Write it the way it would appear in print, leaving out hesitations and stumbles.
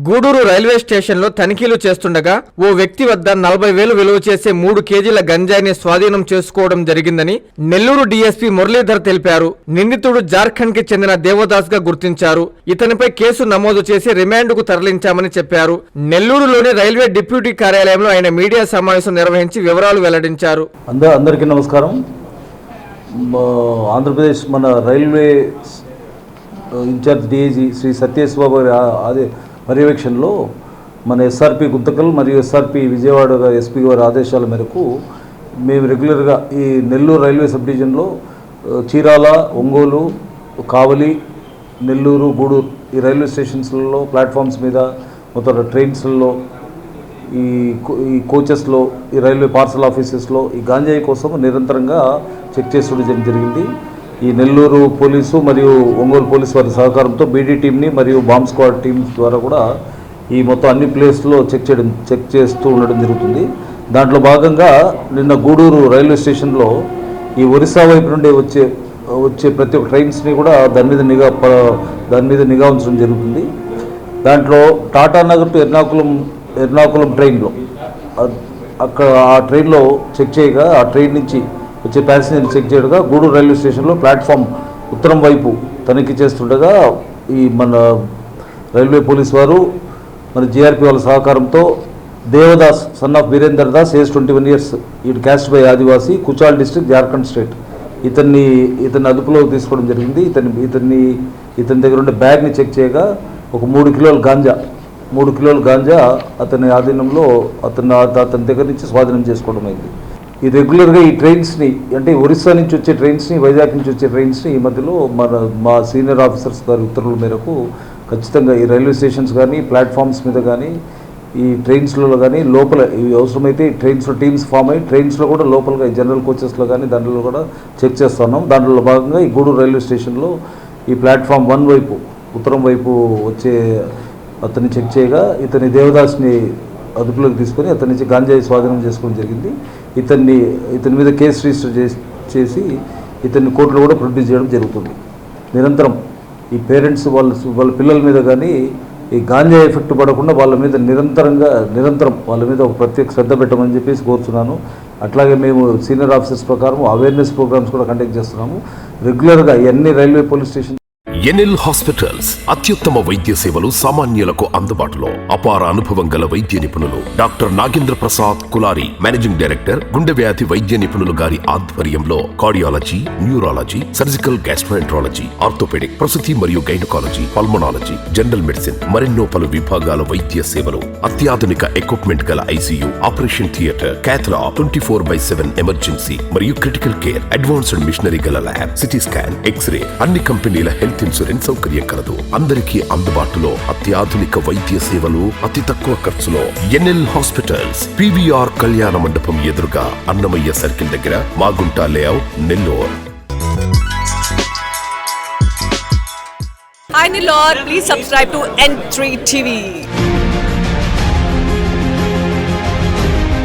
Gudur railway స్టేషన్లో తనిఖీలు చేస్తుండగా ఓ వ్యక్తి వద్ద 40,000 విలువ చేసే 3 కేజీల గంజాయిని స్వాధీనం చేసుకోవడం జరిగిందని నెల్లూరు డీఎస్పీ మురళీధర్ తెలిపారు. నిందితుడు జార్ఖండ్ కి చెందిన దేవదాస్ గా గుర్తించారు. ఇతనిపై కేసు నమోదు చేసి రిమాండ్కు తరలించామని చెప్పారు. నెల్లూరులోని రైల్వే డిప్యూటీ కార్యాలయంలో ఆయన మీడియా సమావేశం నిర్వహించి వివరాలు వెల్లడించారు. అందరికీ నమస్కారం. ఆంధ్రప్రదేశ్ మన railway incharge DIG Shri Satyesh బాబు గారి పర్యవేక్షణలో మన ఎస్ఆర్పి గుంతకల్ మరియు ఎస్ఆర్పి విజయవాడ ఎస్పీ గారి ఆదేశాల మేరకు మేము రెగ్యులర్గా ఈ నెల్లూరు రైల్వే సబ్ డివిజన్లో చీరాల, ఒంగోలు, కావలి, నెల్లూరు, గూడూరు ఈ రైల్వే స్టేషన్స్లలో ప్లాట్ఫామ్స్ మీద మొత్తం ట్రైన్స్లలో ఈ కోచెస్లో ఈ రైల్వే పార్సల్ ఆఫీసెస్లో ఈ గాంజాయి కోసం నిరంతరంగా చెక్ చేసుకోవడం జరిగింది. ఈ నెల్లూరు పోలీసు మరియు ఒంగోలు పోలీసు వారి సహకారంతో బీడీ టీంని మరియు బాంబ్ స్క్వాడ్ టీమ్స్ ద్వారా కూడా ఈ మొత్తం అన్ని ప్లేస్లో చెక్ చేస్తూ ఉండడం జరుగుతుంది. దాంట్లో భాగంగా నిన్న గూడూరు రైల్వే స్టేషన్లో ఈ ఒరిస్సా వైపు నుండి వచ్చే ప్రతి ఒక్క ట్రైన్స్ని కూడా దాని మీద నిఘా ఉంచడం జరుగుతుంది. దాంట్లో టాటా నగర్ టు ఎర్నాకుళం ట్రైన్లో అక్కడ ఆ ట్రైన్లో చెక్ చేయగా ఆ ట్రైన్ నుంచి వచ్చే ప్యాసింజర్ని చెక్ చేయగా గూడూరు రైల్వే స్టేషన్లో ప్లాట్ఫామ్ ఉత్తరం వైపు తనిఖీ చేస్తుండగా ఈ మన రైల్వే పోలీస్ వారు మన జీఆర్పీ వాళ్ళ సహకారంతో Devdas son of Virender Das, age 21 years, ఇటు caste by Adivasi, Kuchal district, Jharkhand state, ఇతన్ని అదుపులోకి తీసుకోవడం జరిగింది. ఇతని దగ్గర ఉండే బ్యాగ్ని చెక్ చేయగా ఒక 3 కిలోల గాంజా అతని ఆధీనంలో అతని దగ్గర నుంచి స్వాధీనం చేసుకోవడం అయింది. ఈ రెగ్యులర్గా ఈ ట్రైన్స్ని అంటే ఒరిస్సా నుంచి వచ్చే ట్రైన్స్ని, వైజాగ్ నుంచి వచ్చే ట్రైన్స్ని ఈ మధ్యలో మా సీనియర్ ఆఫీసర్స్ గారి ఉత్తర్వుల మేరకు ఖచ్చితంగా ఈ రైల్వే స్టేషన్స్ కానీ ప్లాట్ఫామ్స్ మీద కానీ ఈ ట్రైన్స్లలో కానీ లోపల ఇవి అవసరమైతే ట్రైన్స్లో టీమ్స్ ఫామ్ అయ్యి ట్రైన్స్లో కూడా లోపలగా జనరల్ కోచెస్లో కానీ దాంట్లో కూడా చెక్ చేస్తున్నాం. దాంట్లో భాగంగా ఈ గూడూరు రైల్వే స్టేషన్లో ఈ ప్లాట్ఫామ్ 1 వైపు ఉత్తరం వైపు వచ్చే అతన్ని చెక్ చేయగా ఇతని దేవదాస్ని అదుపులోకి తీసుకొని అతని నుంచి గాంజాయి స్వాధీనం చేసుకోవడం జరిగింది. ఇతని మీద కేసు రిజిస్టర్ చేసి ఇతన్ని కోర్టులో కూడా ప్రొడ్యూస్ చేయడం జరుగుతుంది. నిరంతరం ఈ పేరెంట్స్ వాళ్ళ పిల్లల మీద కానీ ఈ గాంజా ఎఫెక్ట్ పడకుండా వాళ్ళ మీద నిరంతరం వాళ్ళ మీద ఒక ప్రత్యేక శ్రద్ధ పెట్టమని చెప్పేసి కోరుతున్నాను. అట్లాగే మేము సీనియర్ ఆఫీసర్స్ ప్రకారం అవేర్నెస్ ప్రోగ్రామ్స్ కూడా కండక్ట్ చేస్తున్నాము. రెగ్యులర్గా అన్ని railway police station NL hospitals అత్యుత్తమ వైద్య సేవలు సామాన్యులకు అందుబాటులో. అపార అనుభవం గల వైద్య నిపుణులు doctor Nagendra Prasad Kulari, managing director, గుండె వ్యాధి వైద్య నిపుణులు గారి ఆధ్వర్యంలో cardiology, neurology, surgical gastroenterology, orthopaedic, ప్రసూతి మరియు గైనకాలజీ, పల్మనాలజీ, జనరల్ మెడిసిన్ మరెన్నో పలు విభాగాల వైద్య సేవలు, అత్యాధునిక ఎక్విప్మెంట్ గల ఐసీయూ, ఆపరేషన్ థియేటర్, క్యాథ్లా, 24/7 ఎమర్జెన్సీ మరియు క్రిటికల్ కేర్, అడ్వాన్స్డ్ మిషనరీ గల ల్యాబ్, సిటీ స్కాన్, ఎక్స్రే, అన్ని కంపెనీల హెల్త్ ఇన్సూరెన్స్ సౌకర్యం కలదు. అందరికీ అందుబాటులో అత్యాధునిక వైద్య సేవలు అతి తక్కువ ఖర్చులో. ఎన్ఎల్ హాస్పిటల్స్, పివిఆర్ కళ్యాణ మండపం ఎదురుగా, అన్నమయ్య సర్కిల్ దగ్గర, Magunta layout, Nellore. Hi Nellore, please subscribe to N3 TV.